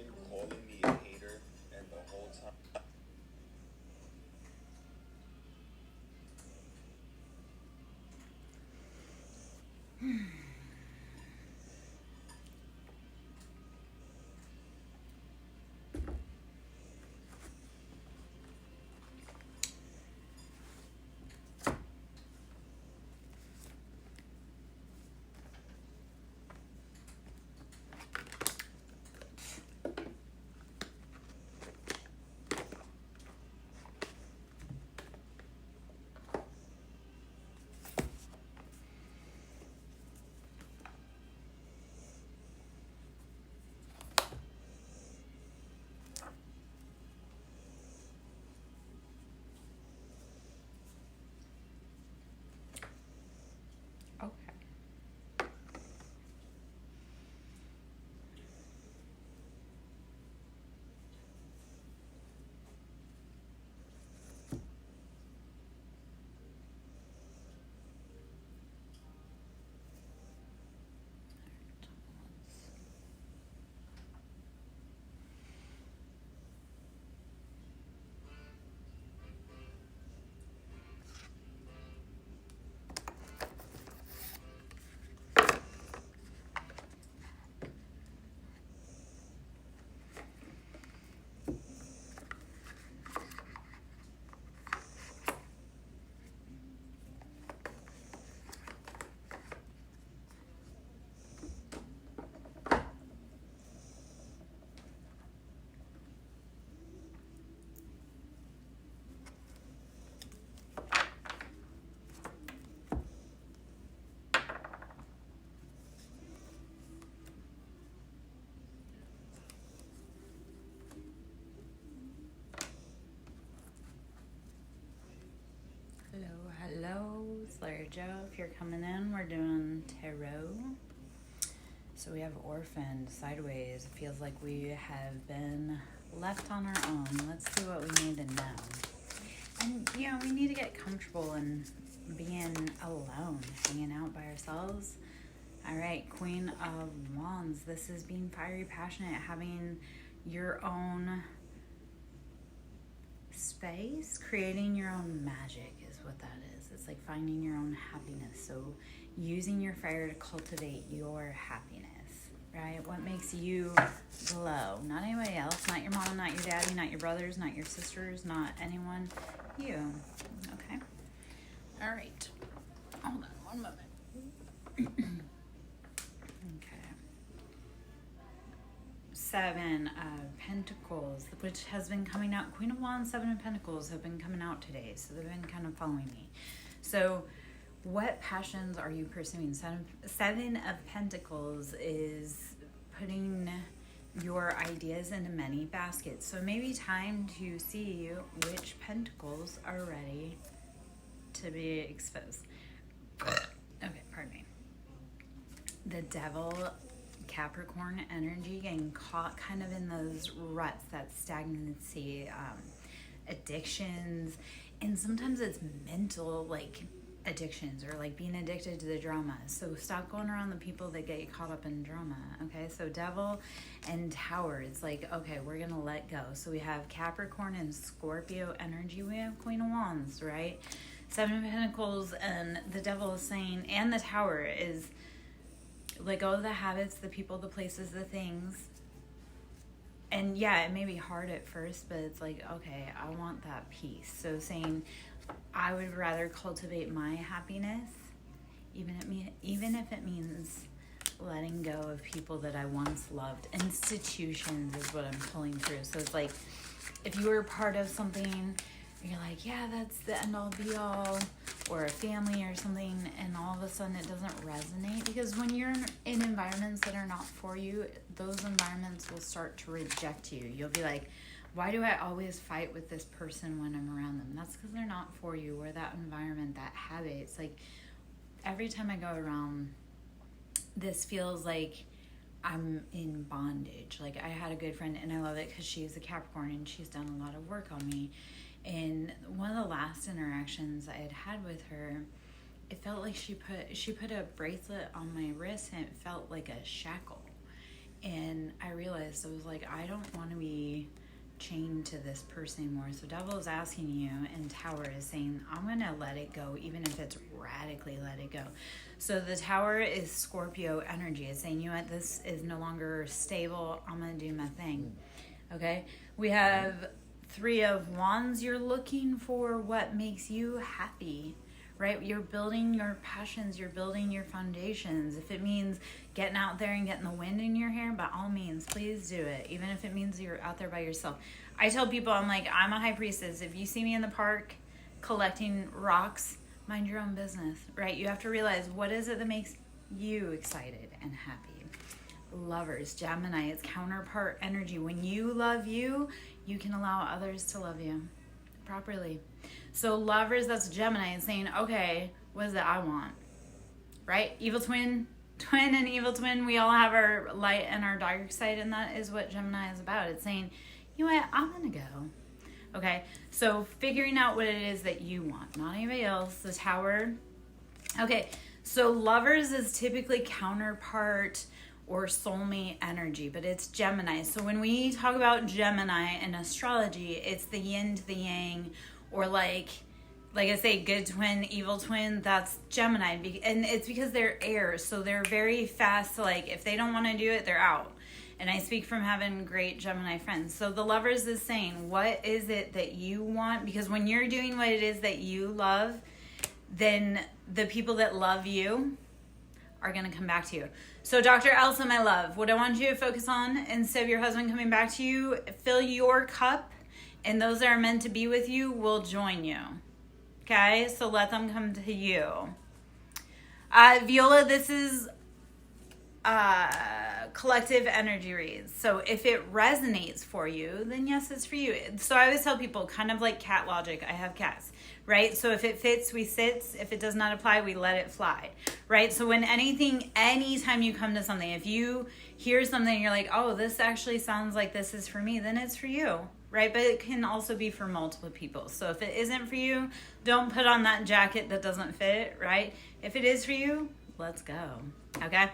imagine calling me a hater and the whole time. Okay. Hello, Slayer Joe. If you're coming in, we're doing tarot. So we have orphaned sideways. It feels like we have been left on our own. Let's see what we need to know. And, we need to get comfortable in being alone, hanging out by ourselves. All right, Queen of Wands. This is being fiery, passionate, having your own space, creating your own magic is what that is. It's like finding your own happiness. So using your fire to cultivate your happiness, right? What makes you glow? Not anybody else, not your mom, not your daddy, not your brothers, not your sisters, not anyone. You. Okay. All right. Hold on one moment. Okay. Seven of Pentacles, which has been coming out. Queen of Wands, Seven of Pentacles have been coming out today, so they've been kind of following me. So what passions are you pursuing? Seven of Pentacles is putting your ideas into many baskets. So maybe time to see which pentacles are ready to be exposed. Okay, pardon me. The Devil, Capricorn energy, getting caught kind of in those ruts, that stagnancy, addictions, and sometimes it's mental, like addictions, or like being addicted to the drama. So stop going around the people that get you caught up in drama. Okay, so Devil and Tower, it's like, okay, we're gonna let go. So we have Capricorn and Scorpio energy. We have Queen of Wands, right? Seven of Pentacles, and the Devil is saying, and the Tower is let go of the habits, the people, the places, the things. And yeah, it may be hard at first, but it's like, okay, I want that peace. So saying, I would rather cultivate my happiness, even if it means letting go of people that I once loved. Institutions is what I'm pulling through. So it's like, if you were part of something, you're like, yeah, that's the end all be all, or a family or something, and all of a sudden it doesn't resonate. Because when you're in environments that are not for you, those environments will start to reject you. You'll be like, why do I always fight with this person when I'm around them? That's because they're not for you, or that environment, that habit. It's like every time I go around, this feels like I'm in bondage. Like I had a good friend, and I love it because she's a Capricorn and she's done a lot of work on me. And one of the last interactions I had with her, it felt like she put a bracelet on my wrist, and it felt like a shackle. And I realized, I was like, I don't want to be chained to this person anymore. So devil is asking you, and Tower is saying, I'm going to let it go, even if it's radically let it go. So the Tower is Scorpio energy. It's saying, you know what, this is no longer stable. I'm going to do my thing. Okay? We have 3 of Wands. You're looking for what makes you happy, right? You're building your passions. You're building your foundations. If it means getting out there and getting the wind in your hair, by all means, please do it. Even if it means you're out there by yourself. I tell people, I'm like, I'm a high priestess. If you see me in the park collecting rocks, mind your own business, right? You have to realize, what is it that makes you excited and happy? Lovers, Gemini, it's counterpart energy. When you love you, you can allow others to love you properly. So lovers, that's Gemini, and saying, okay, what is it I want? Right? Evil twin and evil twin, we all have our light and our dark side, and that is what Gemini is about. It's saying, you know what, I'm gonna go. Okay, so figuring out what it is that you want, not anybody else. The Tower. Okay, so lovers is typically counterpart or soulmate energy, but it's Gemini. So when we talk about Gemini in astrology, it's the yin to the yang, or like I say, good twin, evil twin, that's Gemini. And it's because they're air, so they're very fast. Like, if they don't want to do it, they're out. And I speak from having great Gemini friends. So the lovers is saying, what is it that you want? Because when you're doing what it is that you love, then the people that love you are going to come back to you. So Dr. Elsa, my love, what I want you to focus on, instead of your husband coming back to you, fill your cup, and those that are meant to be with you will join you. Okay? So let them come to you. Viola, this is collective energy reads. So if it resonates for you, then yes, it's for you. So I always tell people, kind of like cat logic. I have cats, right? So if it fits, we sit. If it does not apply, we let it fly, right? So when anytime you come to something, if you hear something and you're like, oh, this actually sounds like this is for me, then it's for you, right? But it can also be for multiple people. So if it isn't for you, don't put on that jacket that doesn't fit, right? If it is for you, let's go, okay?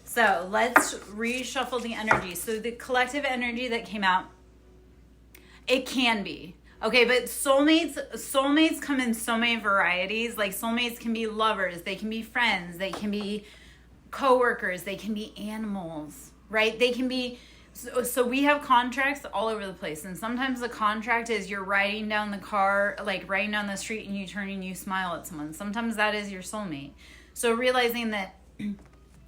So let's reshuffle the energy. So the collective energy that came out, it can be. Okay, but soulmates come in so many varieties. Like, soulmates can be lovers, they can be friends, they can be coworkers, they can be animals, right? They can be, so we have contracts all over the place. And sometimes the contract is you're riding down the car, like riding down the street, and you turn and you smile at someone. Sometimes that is your soulmate. So realizing that,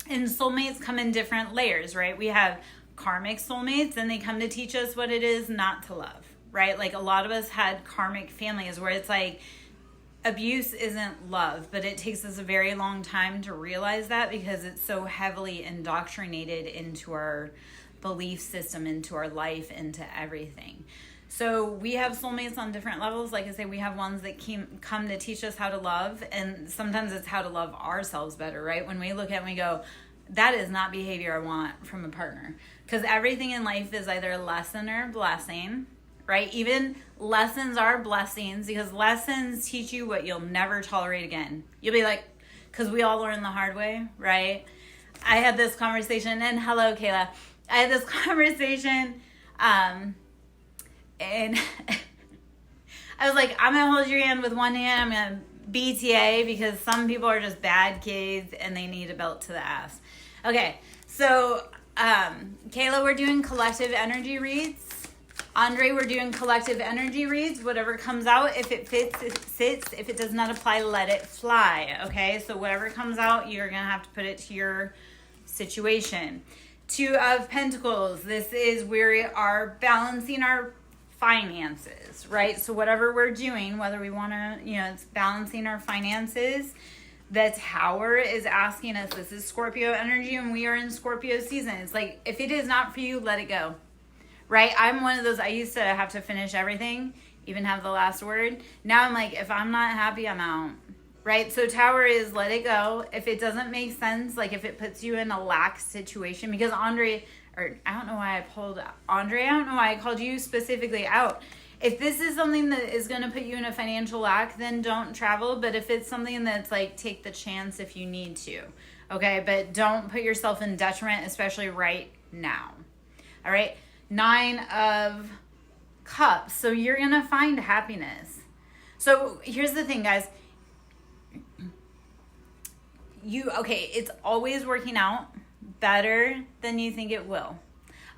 and soulmates come in different layers, right? We have karmic soulmates, and they come to teach us what it is not to love, right? Like, a lot of us had karmic families where it's like, abuse isn't love, but it takes us a very long time to realize that, because it's so heavily indoctrinated into our belief system, into our life, into everything. So we have soulmates on different levels. Like I say, we have ones that come to teach us how to love, and sometimes it's how to love ourselves better, right? When we look at it and we go, that is not behavior I want from a partner. Because everything in life is either a lesson or a blessing, right? Even lessons are blessings, because lessons teach you what you'll never tolerate again. You'll be like, because we all learn the hard way, right? I had this conversation, and hello, Kayla. I had this conversation, and I was like, I'm going to hold your hand with one hand. I'm going to BTA, because some people are just bad kids and they need a belt to the ass. Okay, so Kayla, we're doing collective energy reads. Andre, we're doing collective energy reads. Whatever comes out, if it fits, it sits. If it does not apply, let it fly. Okay, so whatever comes out, you're going to have to put it to your situation. 2 of Pentacles. This is where we are balancing our finances, right? So whatever we're doing, whether we want to, it's balancing our finances. The Tower is asking us, this is Scorpio energy, and we are in Scorpio season. It's like, if it is not for you, let it go, right? I'm one of those, I used to have to finish everything, even have the last word. Now I'm like, if I'm not happy, I'm out, right? So Tower is let it go. If it doesn't make sense, like if it puts you in a lack situation, because I don't know why I called you specifically out. If this is something that is going to put you in a financial lack, then don't travel. But if it's something that's like, take the chance if you need to, okay? But don't put yourself in detriment, especially right now. All right. 9 of Cups. So you're going to find happiness. So here's the thing, guys. It's always working out better than you think it will.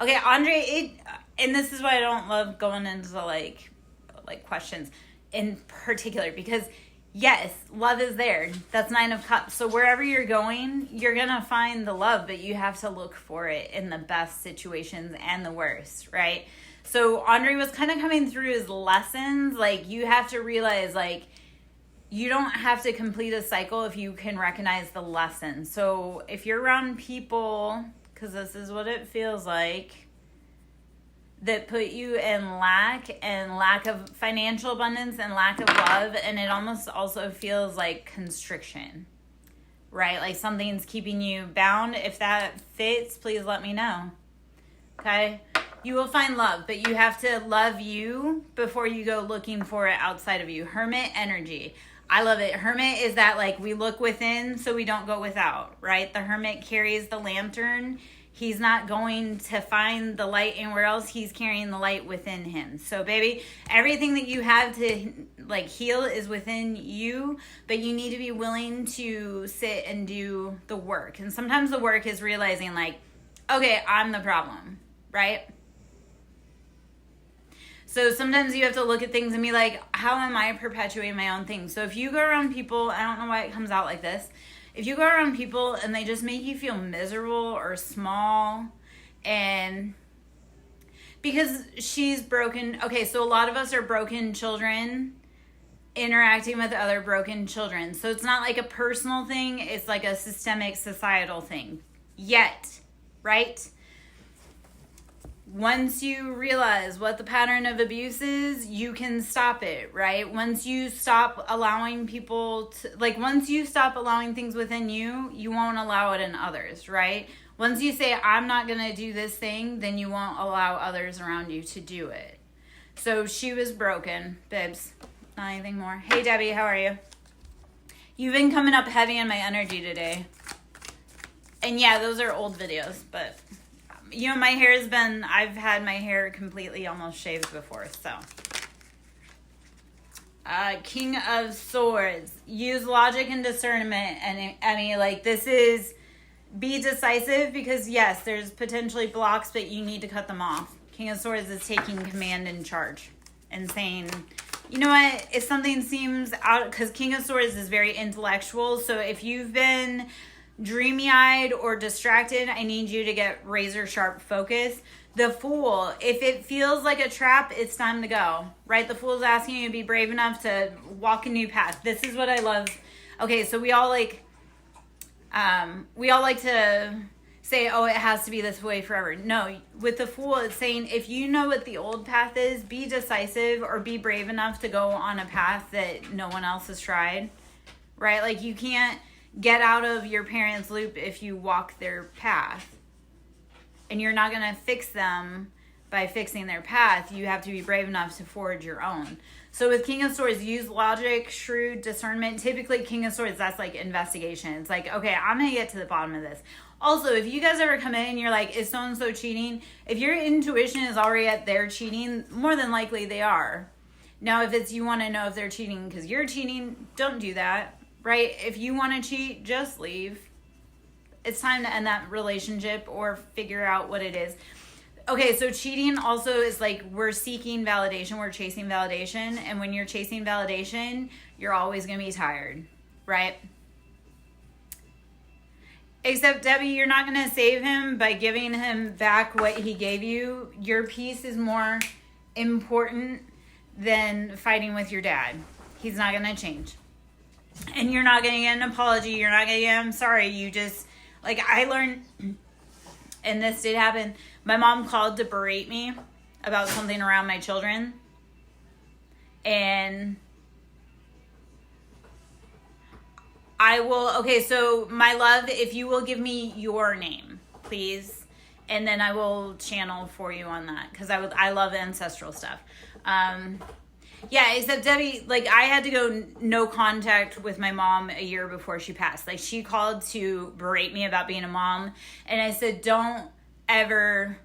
Okay, Andre, and this is why I don't love going into like questions in particular, because yes, love is there. That's 9 of Cups. So wherever you're going, you're going to find the love, but you have to look for it in the best situations and the worst, right? So Andre was kind of coming through his lessons. Like, you have to realize, like, you don't have to complete a cycle if you can recognize the lesson. So if you're around people, because this is what it feels like, that put you in lack of financial abundance and lack of love, and it almost also feels like constriction, right? Like something's keeping you bound. If that fits, please let me know. Okay? You will find love, but you have to love you before you go looking for it outside of you. Hermit energy. I love it. Hermit is that, like, we look within so we don't go without, right? The hermit carries the lantern. He's not going to find the light anywhere else. He's carrying the light within him. So, baby, everything that you have to, like, heal is within you, but you need to be willing to sit and do the work. And sometimes the work is realizing, like, okay, I'm the problem, right? So sometimes you have to look at things and be like, how am I perpetuating my own thing? So if you go around people, I don't know why it comes out like this. If you go around people and they just make you feel miserable or small, and because she's broken. Okay, so a lot of us are broken children interacting with other broken children. So it's not like a personal thing. It's like a systemic societal thing. Yet, right? Once you realize what the pattern of abuse is, you can stop it, right? Once you stop allowing people to, like, once you stop allowing things within you, you won't allow it in others, right? Once you say, I'm not going to do this thing, then you won't allow others around you to do it. So she was broken, Bibs. Not anything more. Hey, Debbie, how are you? You've been coming up heavy in my energy today. And yeah, those are old videos, but you know, my hair has been, I've had my hair completely almost shaved before, so. King of Swords. Use logic and discernment. And I mean, like, this is, be decisive, because yes, there's potentially blocks, but you need to cut them off. King of Swords is taking command and charge and saying, you know what, if something seems out, because King of Swords is very intellectual, so if you've been dreamy-eyed or distracted, I need you to get razor-sharp focus. The Fool, if it feels like a trap, it's time to go, right? The Fool is asking you to be brave enough to walk a new path. This is what I love. Okay, so we all like to say, oh, it has to be this way forever. No, with the Fool, it's saying, if you know what the old path is, be decisive or be brave enough to go on a path that no one else has tried, right? Like, you can't get out of your parents' loop if you walk their path. And you're not going to fix them by fixing their path. You have to be brave enough to forge your own. So with King of Swords, use logic, shrewd, discernment. Typically, King of Swords, that's like investigation. It's like, okay, I'm going to get to the bottom of this. Also, if you guys ever come in and you're like, is so-and-so cheating? If your intuition is already at they're cheating, more than likely they are. Now, if it's you want to know if they're cheating because you're cheating, don't do that. Right? If you want to cheat, just leave. It's time to end that relationship or figure out what it is. Okay, so cheating also is like, we're seeking validation, we're chasing validation. And when you're chasing validation, you're always going to be tired, right? Except, Debbie, you're not going to save him by giving him back what he gave you. Your peace is more important than fighting with your dad. He's not going to change. And you're not going to get an apology. You're not going to get, I'm sorry. You just, like, I learned, and this did happen. My mom called to berate me about something around my children. And I will, okay, so my love, if you will give me your name, please. And then I will channel for you on that. Because I love ancestral stuff. Yeah, except Debbie, like, I had to go no contact with my mom a year before she passed. Like, she called to berate me about being a mom. And I said, don't ever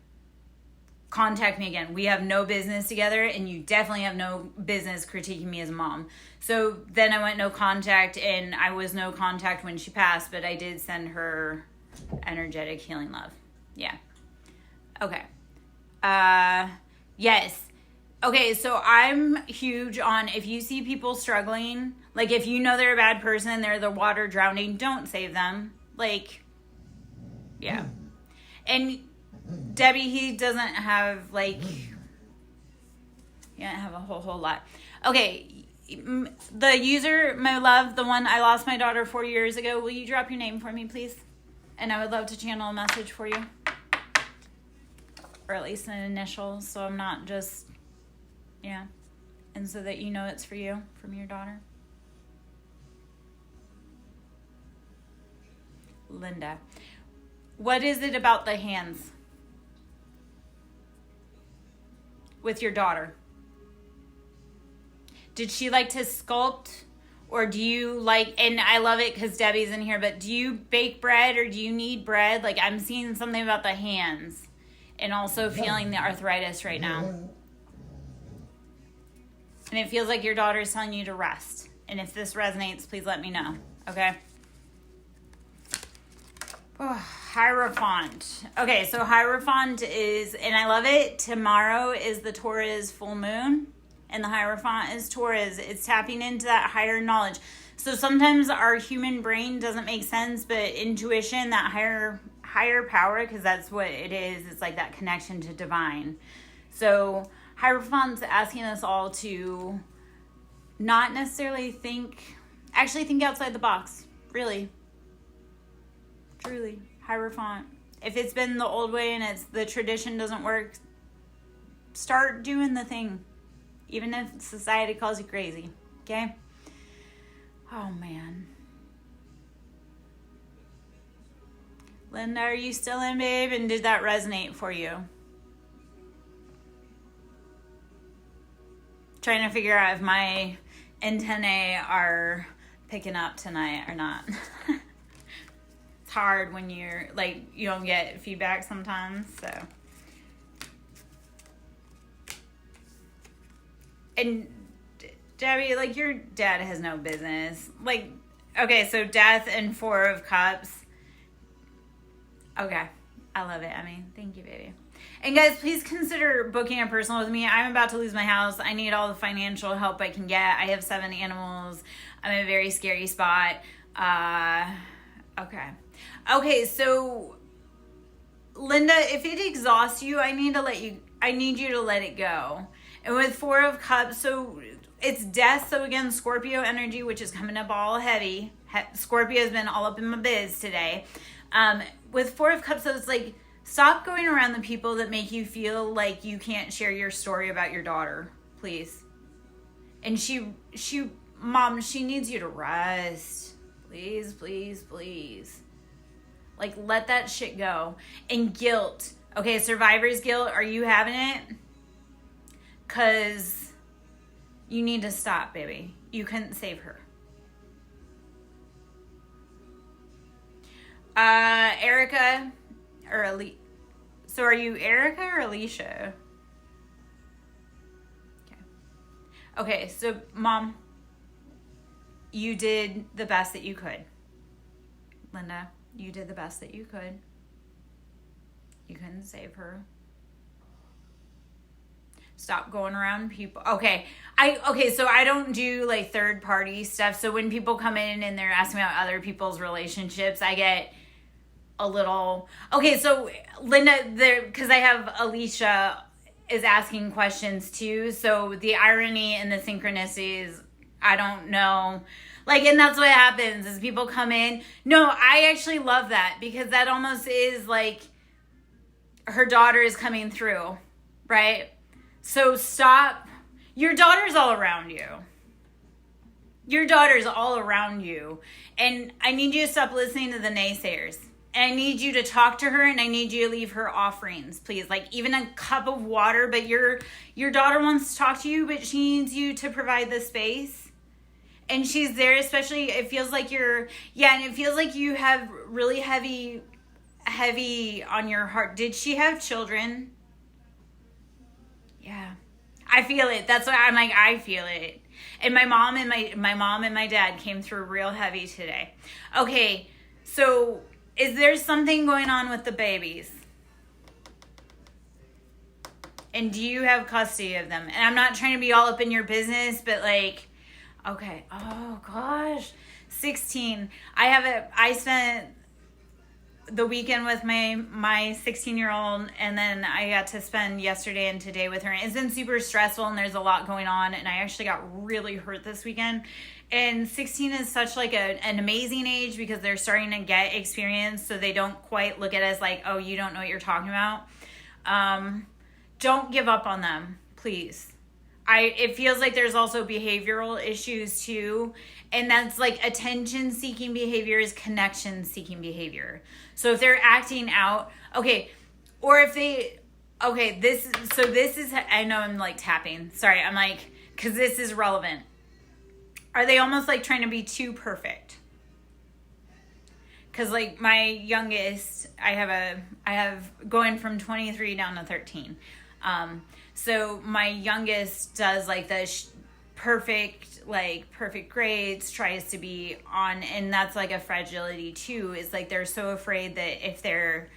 contact me again. We have no business together, and you definitely have no business critiquing me as a mom. So then I went no contact, and I was no contact when she passed, but I did send her energetic healing love. Yeah. Okay. Yes. Okay, so I'm huge on, if you see people struggling, like if you know they're a bad person, they're the water drowning, don't save them. Like, yeah. And Debbie, he doesn't have, like, he doesn't have a whole lot. Okay, the user, my love, the one I lost my daughter 4 years ago, will you drop your name for me, please? And I would love to channel a message for you. Or at least an initial, so I'm not just, yeah. And so that you know it's for you, from your daughter. Linda. What is it about the hands with your daughter? Did she like to sculpt, or do you like, and I love it because Debbie's in here, but do you bake bread or do you knead bread? Like, I'm seeing something about the hands and also feeling the arthritis right now. And it feels like your daughter's telling you to rest. And if this resonates, please let me know, okay? Oh, Hierophant. Okay, so Hierophant is, and I love it, tomorrow is the Taurus full moon, and the Hierophant is Taurus. It's tapping into that higher knowledge. So sometimes our human brain doesn't make sense, but intuition, that higher power, because that's what it is, it's like that connection to divine. So Hierophant's asking us all to not necessarily think outside the box, really. Truly, Hierophant. If it's been the old way and the tradition doesn't work, start doing the thing. Even if society calls you crazy. Okay? Oh, man. Linda, are you still in, babe? And did that resonate for you? Trying to figure out if my antennae are picking up tonight or not. It's hard when you're, like, you don't get feedback sometimes, so. And Debbie, like, your dad has no business. Like, okay, so Death and 4 of Cups. Okay, I love it. I mean, thank you, baby. And guys, please consider booking a personal with me. I'm about to lose my house. I need all the financial help I can get. I have 7 animals. I'm in a very scary spot. Okay, so Linda, if it exhausts you, I need you to let it go. And with 4 of Cups, so it's death. So again, Scorpio energy, which is coming up all heavy. Scorpio has been all up in my biz today. With 4 of Cups, so it's like, stop going around the people that make you feel like you can't share your story about your daughter, please. And Mom, she needs you to rest. Please, please, please. Like, let that shit go. And guilt. Okay, survivor's guilt, are you having it? Because you need to stop, baby. You couldn't save her. Erica, or Ali. So are you Erica or Alicia? Okay, so Mom, you did the best that you could. Linda, you did the best that you could. You couldn't save her. Stop going around people. Okay, so I don't do like third party stuff. So when people come in and they're asking about other people's relationships, I get a little, okay, so Linda, because I have Alicia is asking questions too, so the irony and the synchronicities, I don't know, like, and that's what happens is people come in. No, I actually love that, because that almost is like her daughter is coming through, right? So stop. Your daughter's all around you. Your daughter's all around you, and I need you to stop listening to the naysayers. And I need you to talk to her, and I need you to leave her offerings, please. Like, even a cup of water, but your daughter wants to talk to you, but she needs you to provide the space. And she's there, especially, it feels like and it feels like you have really heavy heavy on your heart. Did she have children? Yeah. I feel it. That's why I'm like, I feel it. And my mom and my dad came through real heavy today. Okay, so is there something going on with the babies? And do you have custody of them? And I'm not trying to be all up in your business, but like, okay. Oh gosh. 16. I spent the weekend with my 16-year-old, and then I got to spend yesterday and today with her. It's been super stressful, and there's a lot going on, and I actually got really hurt this weekend. And 16 is such like an amazing age because they're starting to get experience, so they don't quite look at us like, oh, you don't know what you're talking about. Don't give up on them, please. It feels like there's also behavioral issues too. And that's like attention seeking behavior is connection seeking behavior. So if they're acting out, okay, or if they, okay, this is, I know I'm like tapping. Sorry, I'm like, because this is relevant. Are they almost like trying to be too perfect? Because like my youngest, I have going from 23 down to 13. So my youngest does like the perfect grades, tries to be on, and that's like a fragility too, is like they're so afraid that if they're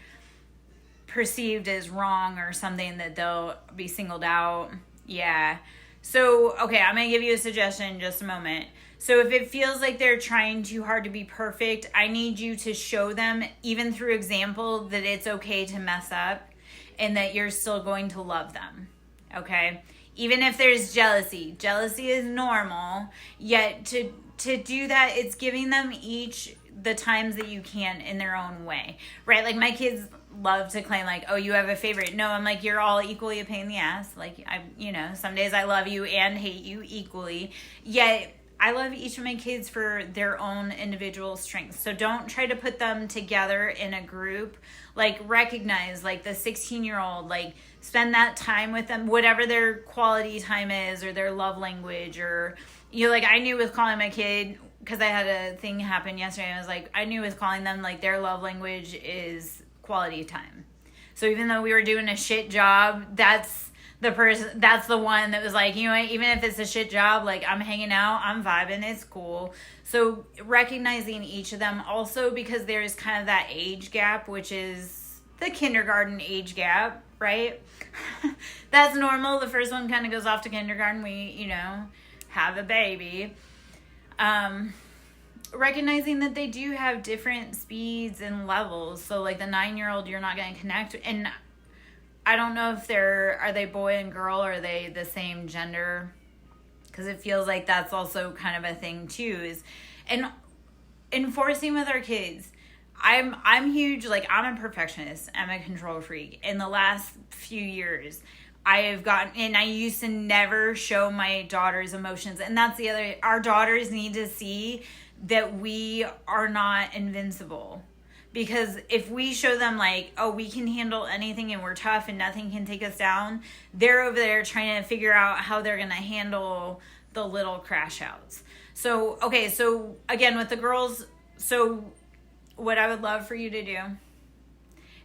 perceived as wrong or something that they'll be singled out. Yeah. So, okay, I'm going to give you a suggestion in just a moment. So if it feels like they're trying too hard to be perfect, I need you to show them, even through example, that it's okay to mess up and that you're still going to love them. Okay? Even if there's jealousy. Jealousy is normal, yet to do that, it's giving them each the times that you can in their own way. Right? Like my kids love to claim like, oh, you have a favorite. No, I'm like, you're all equally a pain in the ass. Like, some days I love you and hate you equally. Yet I love each of my kids for their own individual strengths. So don't try to put them together in a group. Like recognize like the 16-year-old, like spend that time with them, whatever their quality time is or their love language, or like I knew with calling my kid, because I had a thing happen yesterday. I was like, I knew with calling them like their love language is quality time. So even though we were doing a shit job, that's the one that was like, you know what, even if it's a shit job, like I'm hanging out, I'm vibing, it's cool. So recognizing each of them also, because there's kind of that age gap, which is the kindergarten age gap, right? That's normal. The first one kind of goes off to kindergarten. We, have a baby. Recognizing that they do have different speeds and levels. So like the 9-year-old, you're not going to connect. And I don't know if are they boy and girl, or are they the same gender? Because it feels like that's also kind of a thing too, and enforcing with our kids. I'm huge, like I'm a perfectionist. I'm a control freak. In the last few years, I have gotten, and I used to never show my daughters emotions. And that's our daughters need to see that we are not invincible. Because if we show them like, oh, we can handle anything and we're tough and nothing can take us down, they're over there trying to figure out how they're going to handle the little crash outs. So, okay, so again, with the girls, so what I would love for you to do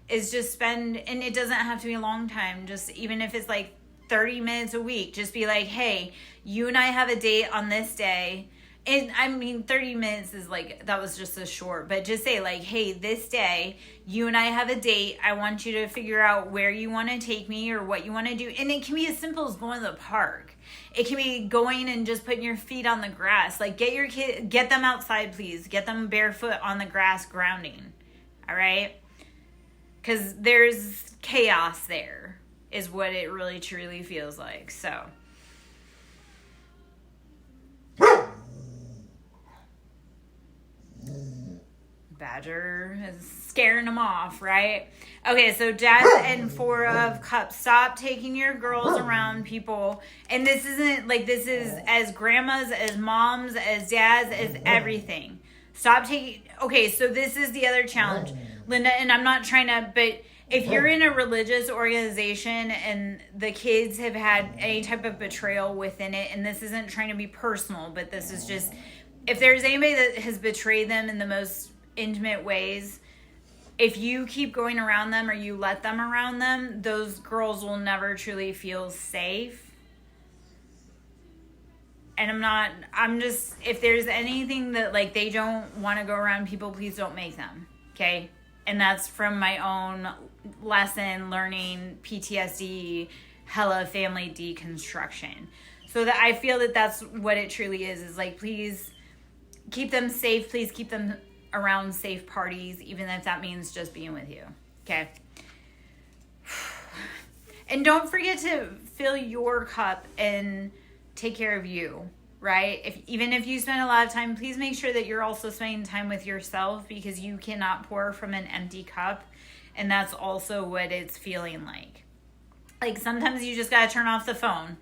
is just spend, and it doesn't have to be a long time, just even if it's like 30 minutes a week, just be like, hey, you and I have a date on this day. And I mean, 30 minutes is like, that was just a short, but just say like, hey, this day, you and I have a date. I want you to figure out where you want to take me or what you want to do. And it can be as simple as going to the park. It can be going and just putting your feet on the grass. Like get them outside, please. Get them barefoot on the grass grounding. All right? Because there's chaos there is what it really truly feels like. So Badger is scaring them off, right? Okay, so Dad and 4 of Cups. Stop taking your girls around people. And this isn't like, this is as grandmas, as moms, as dads, as everything. Stop taking, okay, so this is the other challenge, Linda, and I'm not trying to, but if you're in a religious organization and the kids have had any type of betrayal within it, and this isn't trying to be personal, but this is just, if there's anybody that has betrayed them in the most intimate ways, if you keep going around them or you let them around them, those girls will never truly feel safe. And I'm just, if there's anything that like they don't want to go around people, please don't make them. Okay? And that's from my own lesson learning PTSD, hella family deconstruction. So that I feel that that's what it truly is like, please keep them safe. Please keep them around safe parties, even if that means just being with you. Okay? And don't forget to fill your cup and take care of you, right? Even if you spend a lot of time, please make sure that you're also spending time with yourself, because you cannot pour from an empty cup. And that's also what it's feeling like. Like sometimes you just got to turn off the phone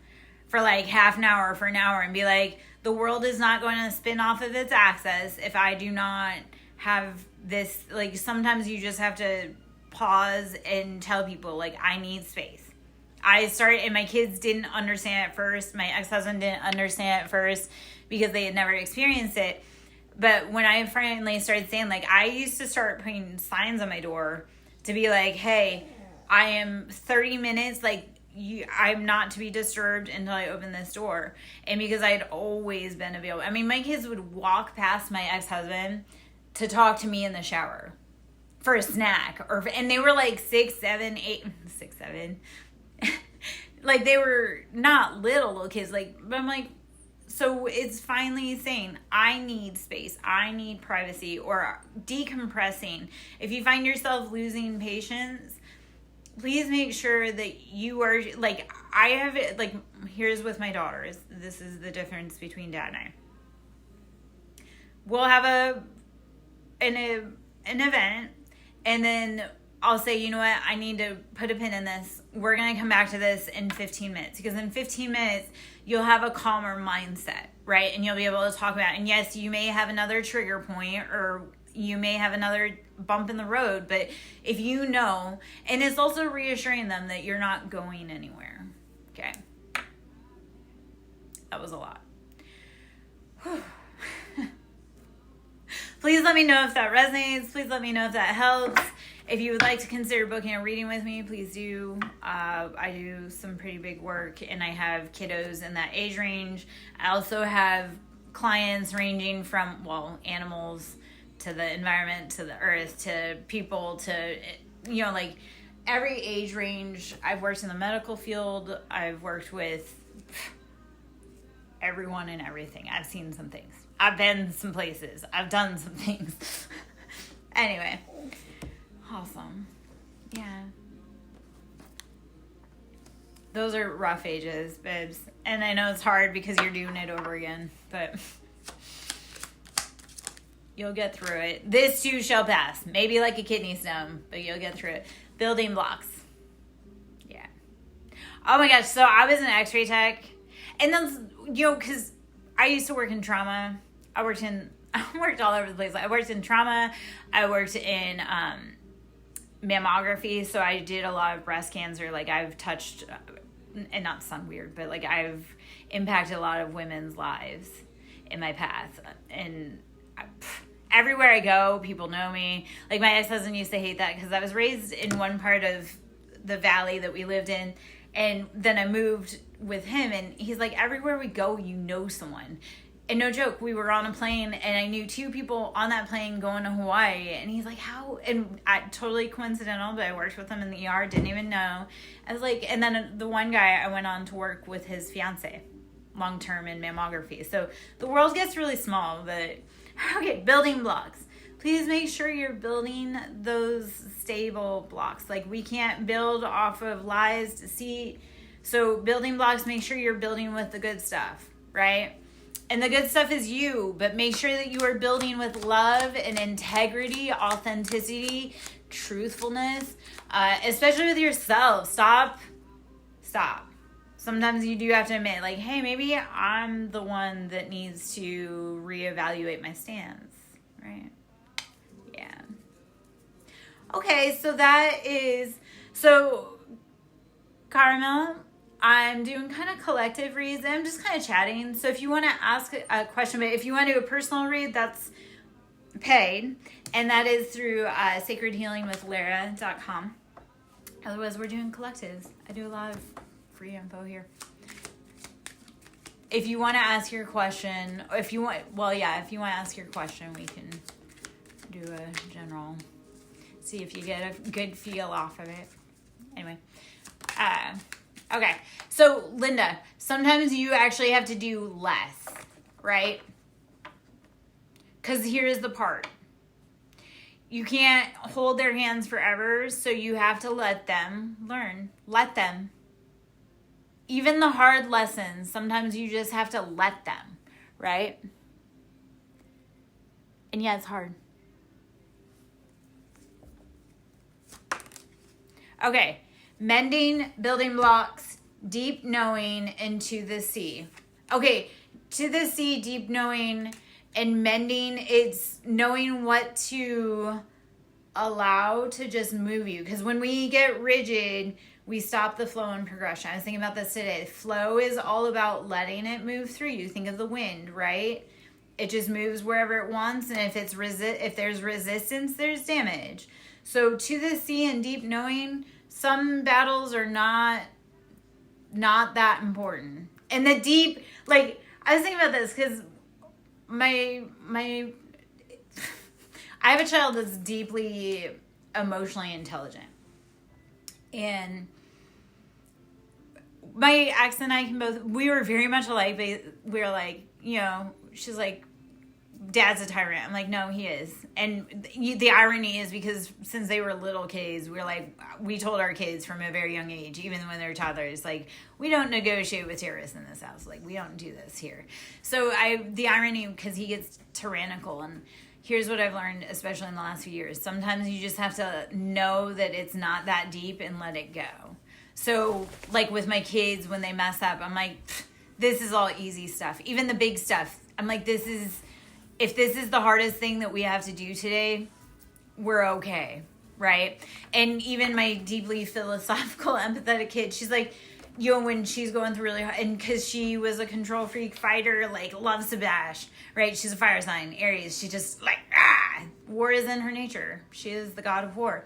for like half an hour, for an hour, and be like, the world is not going to spin off of its axis if I do not have this. Like sometimes you just have to pause and tell people like, I need space. And my kids didn't understand at first. My ex-husband didn't understand at first because they had never experienced it. But when I finally started saying, like, I used to start putting signs on my door to be like, hey, I am 30 minutes, like, I'm not to be disturbed until I open this door. And because I had always been available. I mean, my kids would walk past my ex-husband to talk to me in the shower for a snack. And they were like 6, 7, 8, 6, 7. Like, they were not little kids. Like, but I'm like, so it's finally saying, I need space. I need privacy, or decompressing. If you find yourself losing patience, please make sure that you are, like, I have it, like, here's with my daughters. This is the difference between Dad and I. We'll have an event, and then I'll say, you know what, I need to put a pin in this. We're going to come back to this in 15 minutes. Because in 15 minutes, you'll have a calmer mindset, right? And you'll be able to talk about it. And yes, you may have another trigger point, or you may have another bump in the road. But if you know, and it's also reassuring them that you're not going anywhere. Okay. That was a lot. Please let me know if that resonates. Please let me know if that helps. If you would like to consider booking a reading with me, please do. I do some pretty big work, and I have kiddos in that age range. I also have clients ranging from, well, animals to the environment, to the earth, to people, to, you know, like every age range. I've worked in the medical field. I've worked with everyone and everything. I've seen some things. I've been some places. I've done some things. Anyway. Awesome. Yeah. Those are rough ages, babes. And I know it's hard because you're doing it over again, but you'll get through it. This too shall pass. Maybe like a kidney stone, but you'll get through it. Building blocks. Yeah. Oh my gosh. So I was an x-ray tech. And then, you know, because I used to work in trauma. I worked all over the place. I worked in trauma. I worked in mammography, so I did a lot of breast cancer. Like, I've touched, and not to sound weird, but like I've impacted a lot of women's lives in my path. And everywhere I go, people know me. Like, my ex-husband used to hate that because I was raised in one part of the valley that we lived in, and then I moved with him, and he's like, everywhere we go, you know someone. And no joke, we were on a plane, and I knew 2 people on that plane going to Hawaii. And he's like, how? And totally coincidental, but I worked with him in the ER, didn't even know. I was like, and then the one guy, I went on to work with his fiance, long-term in mammography. So the world gets really small, but okay, building blocks. Please make sure you're building those stable blocks. Like, we can't build off of lies, deceit. So building blocks, make sure you're building with the good stuff, right? And the good stuff is you, but make sure that you are building with love and integrity, authenticity, truthfulness, especially with yourself. Stop. Sometimes you do have to admit, like, hey, maybe I'm the one that needs to reevaluate my stance, right? Yeah. Okay, so Caramel, I'm doing kind of collective reads. I'm just kind of chatting. So if you want to ask a question, but if you want to do a personal read, that's paid, and that is through sacredhealingwithlara.com. Otherwise, we're doing collectives. I do a lot of free info here. If you want to ask your question, if you want to ask your question, we can do a general, see if you get a good feel off of it. Anyway, okay. So, Linda, sometimes you actually have to do less, right? Because here's the part. You can't hold their hands forever, so you have to let them learn. Let them. Even the hard lessons, sometimes you just have to let them, right? And yeah, it's hard. Okay, mending, building blocks, deep knowing, and to the sea. Okay, to the sea, deep knowing, and mending, it's knowing what to allow to just move you. Because when we get rigid, we stop the flow and progression. I was thinking about this today. Flow is all about letting it move through you. Think of the wind, right? It just moves wherever it wants, and if there's resistance, there's damage. So to the sea and deep knowing, some battles are not that important. And the deep, like, I was thinking about this because I have a child that's deeply emotionally intelligent. And my ex and I we were very much alike, but we were like, she's like, Dad's a tyrant. I'm like, no, he is. And the irony is because since they were little kids, we told our kids from a very young age, even when they were toddlers, like, we don't negotiate with terrorists in this house. Like, we don't do this here. So the irony, because he gets tyrannical, and here's what I've learned, especially in the last few years. Sometimes you just have to know that it's not that deep and let it go. So, like with my kids, when they mess up, I'm like, this is all easy stuff. Even the big stuff. I'm like, if this is the hardest thing that we have to do today, we're okay, right? And even my deeply philosophical, empathetic kid, she's like, when she's going through really hard, and because she was a control freak fighter, like, loves to bash, right? She's a fire sign, Aries. She just, like, war is in her nature. She is the god of war.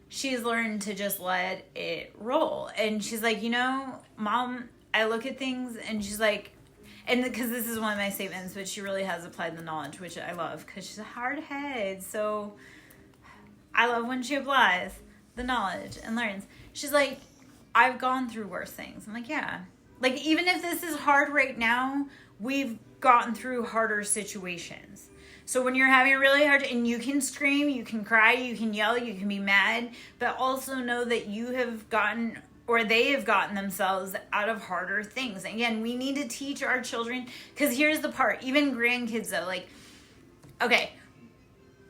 She's learned to just let it roll. And she's like, Mom, I look at things, and she's like, and because this is one of my statements, but she really has applied the knowledge, which I love, because she's a hard head. So I love when she applies the knowledge and learns. She's like, I've gone through worse things. I'm like, yeah. Like, even if this is hard right now, we've gotten through harder situations. So when you're having a really hard, and you can scream, you can cry, you can yell, you can be mad, but also know that you have gotten, or they have gotten themselves out of harder things. Again, we need to teach our children, because here's the part, even grandkids though, like, okay,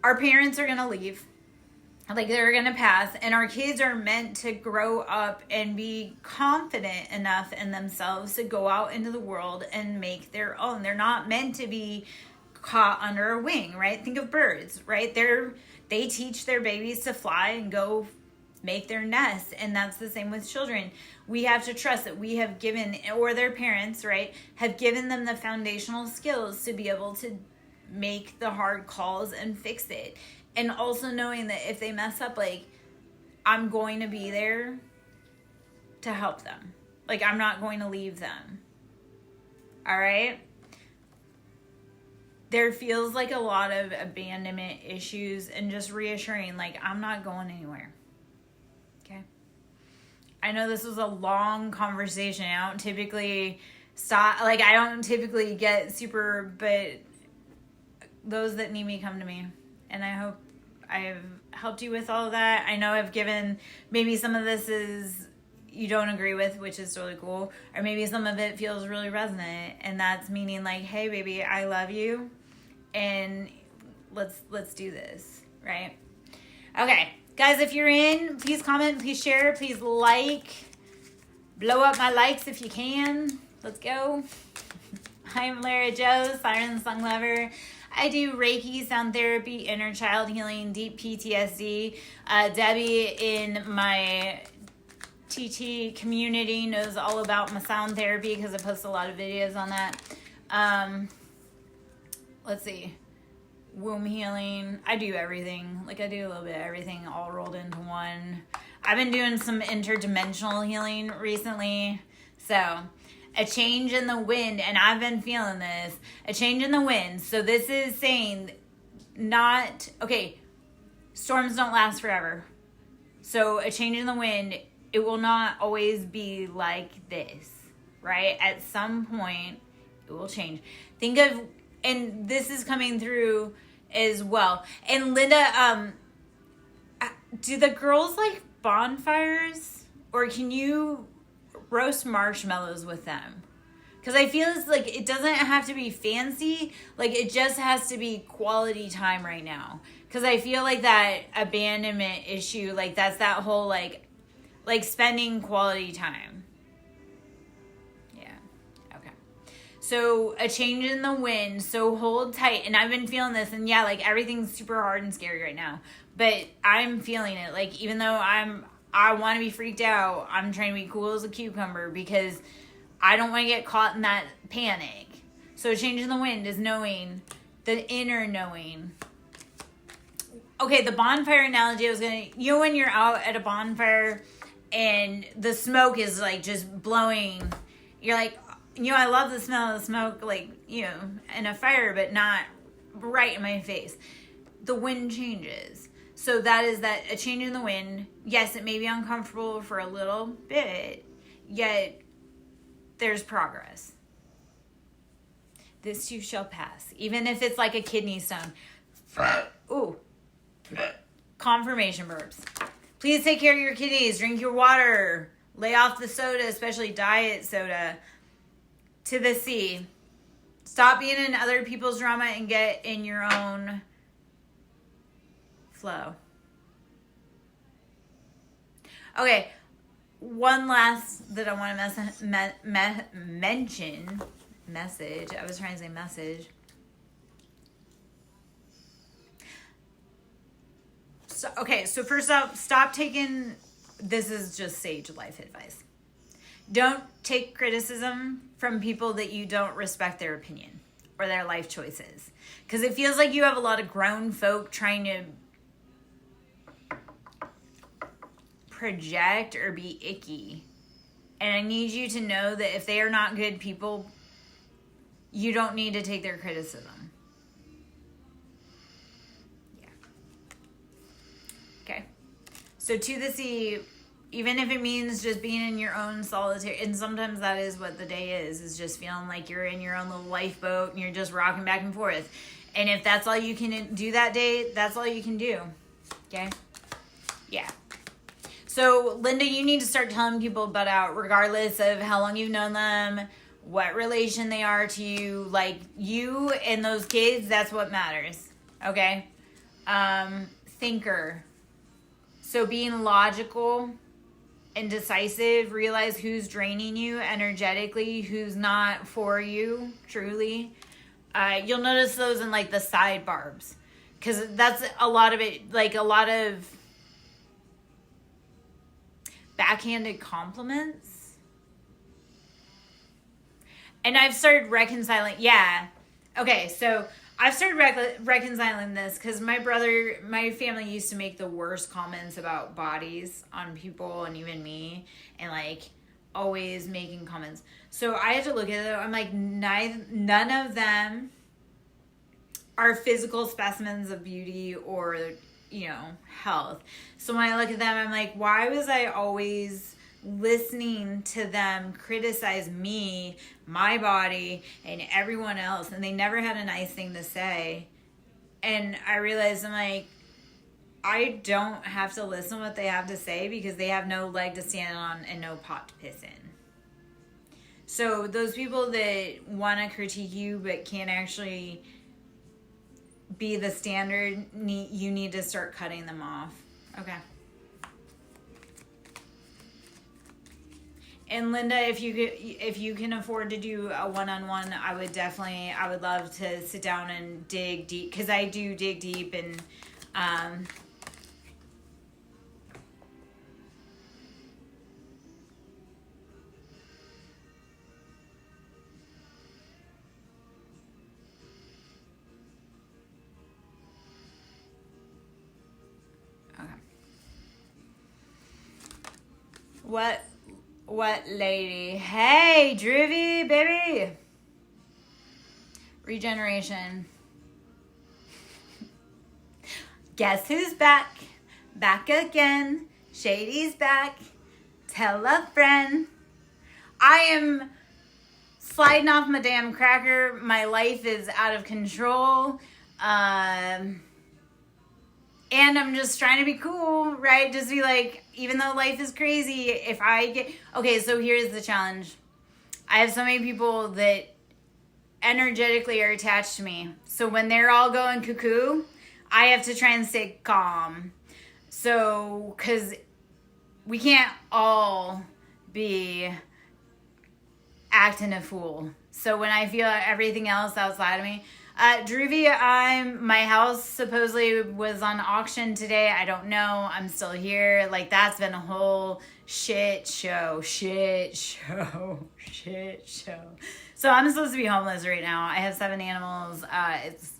our parents are going to leave, like, they're going to pass, and our kids are meant to grow up and be confident enough in themselves to go out into the world and make their own. They're not meant to be caught under a wing, right? Think of birds, right? They teach their babies to fly and go make their nest, and that's the same with children. We have to trust that we have given, or their parents, right, have given them the foundational skills to be able to make the hard calls and fix it. And also knowing that if they mess up, like, I'm going to be there to help them. Like, I'm not going to leave them. All right? There feels like a lot of abandonment issues, and just reassuring, like, I'm not going anywhere. Okay? I know this was a long conversation. I don't typically get super, but those that need me come to me. And I hope I've helped you with all of that. I know I've given, maybe some of this is you don't agree with, which is really cool. Or maybe some of it feels really resonant. And that's meaning like, hey, baby, I love you. And let's do this, right? Okay. Guys, if you're in, please comment, please share, please like. Blow up my likes if you can. Let's go. I'm Lara Joe, Siren Song Lover. I do Reiki, sound therapy, inner child healing, deep PTSD. Debbie in my TT community knows all about my sound therapy because I post a lot of videos on that. Let's see. womb healing. I do everything. Like, I do a little bit of everything all rolled into one. I've been doing some interdimensional healing recently. So, a change in the wind, and I've been feeling this. A change in the wind. So, this is saying storms don't last forever. So, a change in the wind, it will not always be like this, right? At some point, it will change. Think of, and this is coming through as well. And Linda, do the girls like bonfires, or can you roast marshmallows with them? Because I feel it's like it doesn't have to be fancy. Like, it just has to be quality time right now. Because I feel like that abandonment issue, like that's that whole like spending quality time. Yeah. Okay. So a change in the wind. So hold tight. And I've been feeling this. And yeah, like everything's super hard and scary right now. But I'm feeling it. Like, even though I want to be freaked out, I'm trying to be cool as a cucumber because I don't want to get caught in that panic. So a change in the wind is knowing, the inner knowing. Okay, the bonfire analogy I was going to... You know when you're out at a bonfire and the smoke is like just blowing. You're like, I love the smell of the smoke, like, in a fire, but not right in my face. The wind changes. So that is that a change in the wind. Yes, it may be uncomfortable for a little bit, yet there's progress. This too shall pass. Even if it's like a kidney stone. Ooh. Confirmation burps. Please take care of your kidneys. Drink your water. Lay off the soda, especially diet soda. To the sea. Stop being in other people's drama and get in your own flow. Okay. One last that I want to mention. Message. I was trying to say message. So first off, stop taking, this is just sage life advice. Don't take criticism from people that you don't respect their opinion or their life choices. Because it feels like you have a lot of grown folk trying to project or be icky. And I need you to know that if they are not good people, you don't need to take their criticism. So to the sea, even if it means just being in your own solitary, and sometimes that is what the day is just feeling like you're in your own little lifeboat and you're just rocking back and forth. And if that's all you can do that day, that's all you can do. Okay? Yeah. So, Linda, you need to start telling people about, regardless of how long you've known them, what relation they are to you. Like, you and those kids, that's what matters. Okay? Thinker. So being logical and decisive, realize who's draining you energetically, who's not for you, truly. You'll notice those in like the side barbs. Because that's a lot of it, like a lot of backhanded compliments. And I've started reconciling, Okay, so I've started reconciling this because my family used to make the worst comments about bodies on people and even me, and like always making comments. So I had to look at it. I'm like, none of them are physical specimens of beauty or, health. So when I look at them, I'm like, why was I always listening to them criticize me, my body, and everyone else, and they never had a nice thing to say? And I realized, I'm like, I don't have to listen to what they have to say because they have no leg to stand on and no pot to piss in. So those people that want to critique you but can't actually be the standard, you need to start cutting them off. Okay. And Linda, if you can afford to do a one-on-one, I would love to sit down and dig deep, because I do dig deep, and What lady? Hey, Druvy, baby. Regeneration. Guess who's back? Back again. Shady's back. Tell a friend. I am sliding off my damn cracker. My life is out of control. And I'm just trying to be cool, right? Just be like, even though life is crazy, if I get... Okay, so here's the challenge. I have so many people that energetically are attached to me. So when they're all going cuckoo, I have to try and stay calm. So, because we can't all be acting a fool. So when I feel everything else outside of me... Druvy, my house supposedly was on auction today. I don't know. I'm still here. Like, that's been a whole shit show. So I'm supposed to be homeless right now. I have 7 animals. It's,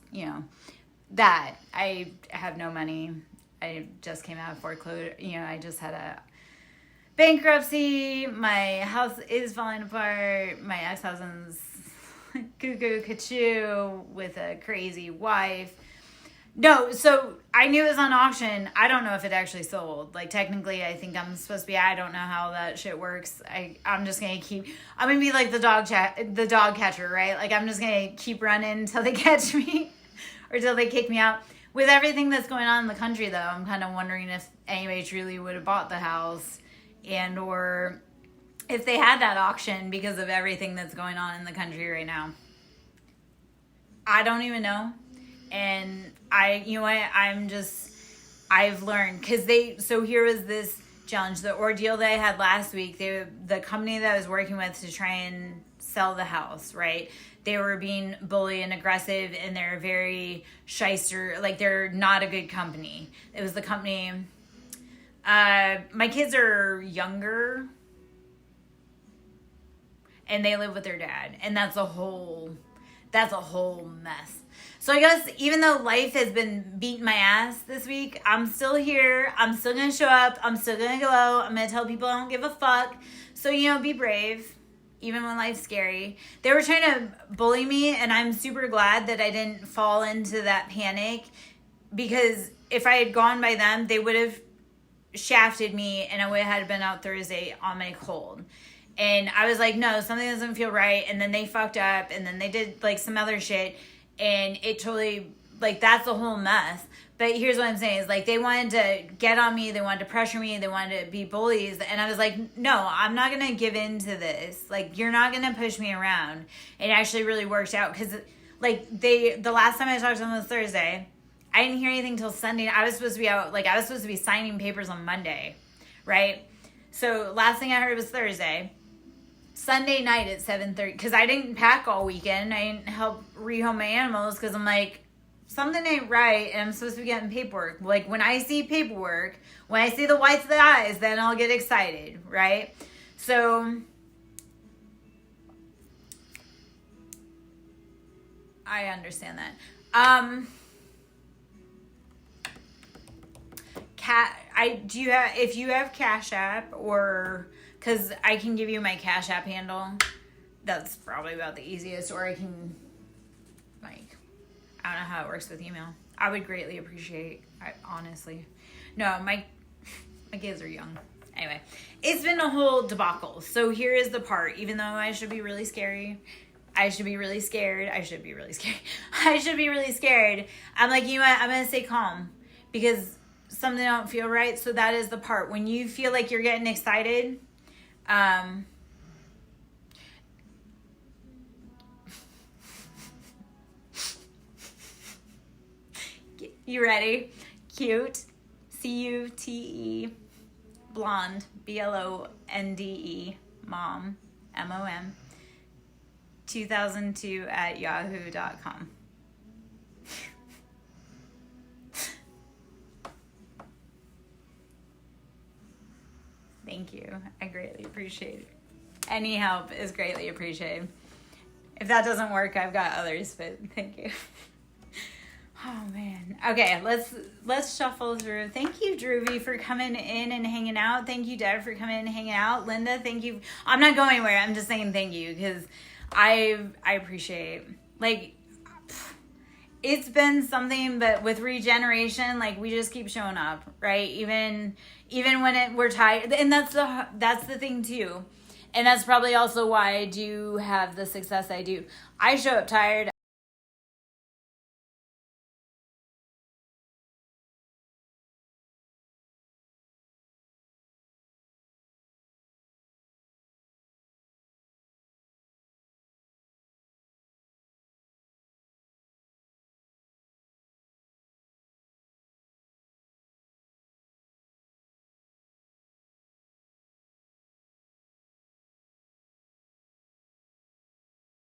that. I have no money. I just came out of foreclosure. I just had a bankruptcy. My house is falling apart. My ex-husband's cuckoo kachoo with a crazy wife. No, so I knew it was on auction. I don't know if it actually sold. Like, technically, I think I'm supposed to be. I don't know how that shit works. I'm just gonna I'm gonna be like the dog catcher, right? Like, I'm just gonna keep running until they catch me or until they kick me out. With everything that's going on in the country, though, I'm kind of wondering if anybody truly would have bought the house, and or if they had that auction because of everything that's going on in the country right now. I don't even know. And I've learned, so here was this challenge, the ordeal that I had last week. The company that I was working with to try and sell the house, right? They were being bully and aggressive, and they're very shyster, like they're not a good company. It was the company, my kids are younger, and they live with their dad, and that's a whole mess. So I guess even though life has been beating my ass this week, I'm still here. I'm still going to show up. I'm still going to go. I'm going to tell people I don't give a fuck. So, be brave, even when life's scary. They were trying to bully me, and I'm super glad that I didn't fall into that panic, because if I had gone by them, they would have shafted me, and I would have had been out Thursday on my cold. And I was like, no, something doesn't feel right. And then they fucked up, and then they did like some other shit, and it totally, like, that's a whole mess. But here's what I'm saying is, like, they wanted to get on me, they wanted to pressure me, they wanted to be bullies, and I was like, no, I'm not gonna give in to this. Like, you're not gonna push me around. It actually really worked out, because like the last time I talked to them was Thursday. I didn't hear anything till Sunday. I was supposed to be out, like, I was supposed to be signing papers on Monday, right? So last thing I heard was Thursday. Sunday night at 7:30, because I didn't pack all weekend. I didn't help rehome my animals, because I'm like, something ain't right, and I'm supposed to be getting paperwork. Like, when I see paperwork, when I see the whites of the eyes, then I'll get excited, right? So I understand that. If you have Cash App, or because I can give you my Cash App handle, that's probably about the easiest. Or I can, like, I don't know how it works with email. I would greatly appreciate, honestly. No, my kids are young. Anyway, it's been a whole debacle. So here is the part. Even though I should be really scary, I should be really scared. I'm like, you know what? I'm going to stay calm, because something don't feel right. So that is the part. When you feel like you're getting excited, you ready? Cute, C-U-T-E, blonde, B-L-O-N-D-E, mom, M-O-M, 2002 at yahoo.com. Thank you. I greatly appreciate it. Any help is greatly appreciated. If that doesn't work, I've got others, but thank you. Oh man. Okay, let's shuffle through. Thank you, Drewby, for coming in and hanging out. Thank you, Dad, for coming in and hanging out. Linda, thank you. I'm not going anywhere. I'm just saying thank you because I appreciate, like, it's been something, but with regeneration, like, we just keep showing up, right? Even when we're tired, and that's the thing too. And that's probably also why I do have the success I do. I show up tired.